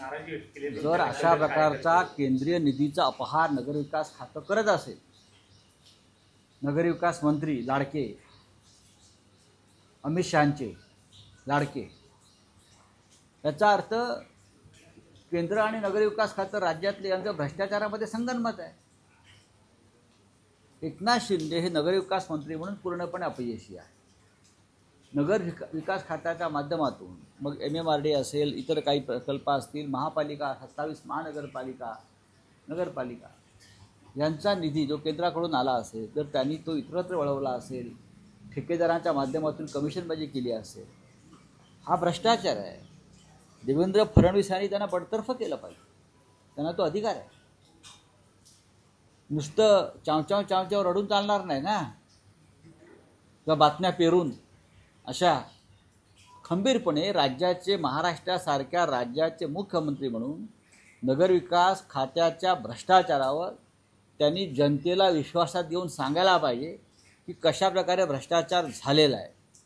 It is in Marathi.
नाराजी व्यक्त केली. जर अशा प्रकारचा केंद्रीय निधीचा अपहार नगरविकास खातं करत असेल, नगरविकास मंत्री लाडके, अमित शहांचे लाडके, याचा अर्थ केंद्र आणि नगरविकास खातं राज्यातले यांचं भ्रष्टाचारामध्ये संगनमत आहे. एकनाथ शिंदे हे नगरविकास मंत्री म्हणून पूर्णपणे अपयशी आहे. नगर विकास खात्याच्या माध्यमातून मग MMRD असेल, इतर काही प्रकल्प असतील, महापालिका 27 महानगरपालिका, नगरपालिका यांचा निधी जो केंद्राकडून आला असेल, जर त्यांनी तो इतरत्र वळवला असेल, ठेकेदारांच्या माध्यमातून कमिशनबाजी केली असेल, हा भ्रष्टाचार आहे. देवेंद्र फडणवीस यांनी त्यांना बडतर्फ केलं पाहिजे. त्यांना तो अधिकार आहे. नुसतं चावचाव रडून चालणार नाही ना, किंवा बातम्या पेरून. अशा खंबीरपणे राज्याचे, महाराष्ट्रासारख्या राज्याचे मुख्यमंत्री म्हणून नगरविकास खात्याच्या भ्रष्टाचारावर त्यांनी जनतेला विश्वासात घेऊन सांगायला पाहिजे की कशा प्रकारे भ्रष्टाचार झालेला आहे.